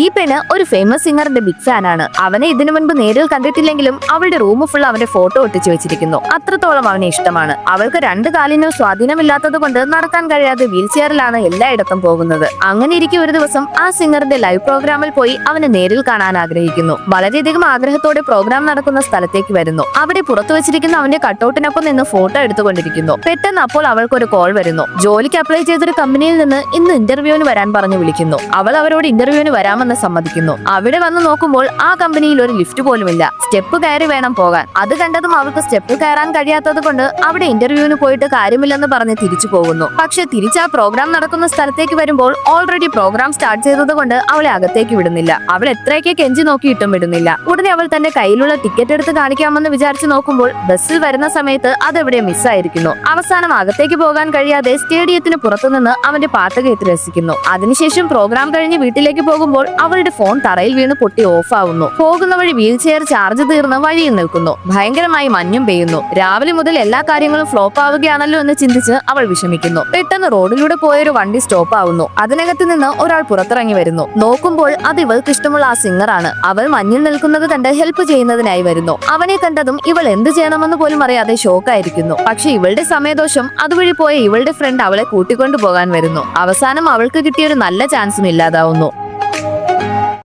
ഈ പെണ്ണ് ഒരു ഫേമസ് സിംഗറിന്റെ ബിഗ് ഫാൻ ആണ്. അവനെ ഇതിനു മുൻപ് നേരിൽ കണ്ടിട്ടില്ലെങ്കിലും അവളുടെ റൂം ഫുൾ അവന്റെ ഫോട്ടോ ഒട്ടിച്ചു വെച്ചിരിക്കുന്നു. അത്രത്തോളം അവനെ ഇഷ്ടമാണ്. അവൾക്ക് രണ്ട് കാലിനോ സ്വാധീനമില്ലാത്തത് കൊണ്ട് നടക്കാൻ കഴിയാതെ വീൽ ചെയറിലാണ് എല്ലായിടത്തും പോകുന്നത്. അങ്ങനെ ഇരിക്കെ ഒരു ദിവസം ആ സിംഗറിന്റെ ലൈവ് പ്രോഗ്രാമിൽ പോയി അവനെ നേരിൽ കാണാൻ ആഗ്രഹിക്കുന്നു. വളരെയധികം ആഗ്രഹത്തോടെ പ്രോഗ്രാം നടക്കുന്ന സ്ഥലത്തേക്ക് വരുന്നു. അവിടെ പുറത്തു വെച്ചിരിക്കുന്ന അവന്റെ കട്ടൗട്ടിനൊപ്പം നിന്ന് ഫോട്ടോ എടുത്തുകൊണ്ടിരിക്കുന്നു. പെട്ടെന്ന് അപ്പോൾ അവൾക്കൊരു കോൾ വരുന്നു. ജോലിക്ക് അപ്ലൈ ചെയ്തൊരു കമ്പനിയിൽ നിന്ന് ഇന്ന് ഇന്റർവ്യൂവിന് വരാൻ പറഞ്ഞു വിളിക്കുന്നു. അവൾ അവരോട് ഇന്റർവ്യൂവിന് വരാമെന്ന് സമ്മതിക്കുന്നു. അവിടെ വന്ന് നോക്കുമ്പോൾ ആ കമ്പനിയിൽ ഒരു ലിഫ്റ്റ് പോലുമില്ല. സ്റ്റെപ്പ് കയറി വേണം പോകാൻ. അത് കണ്ടതും അവൾക്ക് സ്റ്റെപ്പ് കയറാൻ കഴിയാത്തത് കൊണ്ട് അവിടെ ഇന്റർവ്യൂവിന് പോയിട്ട് കാര്യമില്ലെന്ന് പറഞ്ഞ് തിരിച്ചു പോകുന്നു. പക്ഷെ തിരിച്ച് ആ പ്രോഗ്രാം നടക്കുന്ന സ്ഥലത്തേക്ക് വരുമ്പോൾ ഓൾറെഡി പ്രോഗ്രാം സ്റ്റാർട്ട് ചെയ്തത് കൊണ്ട് അവളെ അകത്തേക്ക് വിടുന്നില്ല. അവൾ എത്രയൊക്കെ കെഞ്ചി നോക്കിയിട്ടും വിടുന്നില്ല. ഉടനെ അവൾ തന്റെ കയ്യിലുള്ള ടിക്കറ്റ് എടുത്ത് കാണിക്കാമെന്ന് വിചാരിച്ചു നോക്കുമ്പോൾ ബസ്സിൽ വരുന്ന സമയത്ത് അതെവിടെ മിസ്സായിരിക്കുന്നു. അവസാനം അകത്തേക്ക് പോകാൻ കഴിയാതെ സ്റ്റേഡിയത്തിന് പുറത്തുനിന്ന് അവന്റെ പാട്ട് കേട്ട് രസിക്കുന്നു. അതിനുശേഷം പ്രോഗ്രാം കഴിഞ്ഞ് വീട്ടിലേക്ക് പോകുമ്പോൾ അവളുടെ ഫോൺ തറയിൽ വീണ് പൊട്ടി ഓഫ് ആവുന്നു. പോകുന്ന വഴി വീൽ ചെയർ ചാർജ് തീർന്ന് വഴിയിൽ നിൽക്കുന്നു. ഭയങ്കരമായി മഞ്ഞും പെയ്യുന്നു. രാവിലെ മുതൽ എല്ലാ കാര്യങ്ങളും ഫ്ലോപ്പ് ആവുകയാണല്ലോ എന്ന് ചിന്തിച്ച് അവൾ വിഷമിക്കുന്നു. പെട്ടെന്ന് റോഡിലൂടെ പോയൊരു വണ്ടി സ്റ്റോപ്പ് ആവുന്നു. അതിനകത്ത് നിന്ന് ഒരാൾ പുറത്തിറങ്ങി വരുന്നു. നോക്കുമ്പോൾ അത് ഇവൾക്ക് ഇഷ്ടമുള്ള ആ സിംഗറാണ്. അവൾ മഞ്ഞിൽ നിൽക്കുന്നത് കണ്ട് ഹെൽപ്പ് ചെയ്യുന്നതിനായി വരുന്നു. അവനെ കണ്ടതും ഇവൾ എന്ത് ചെയ്യണമെന്ന് പോലും അറിയാതെ ഷോക്കായിരിക്കുന്നു. പക്ഷെ ഇവളുടെ സമയദോഷം അതുവഴി പോയ ഇവളുടെ ഫ്രണ്ട് അവളെ കൂട്ടിക്കൊണ്ടു പോകാൻ വരുന്നു. അവസാനം അവൾക്ക് കിട്ടിയൊരു നല്ല ചാൻസും ഇല്ലാതാവുന്നു.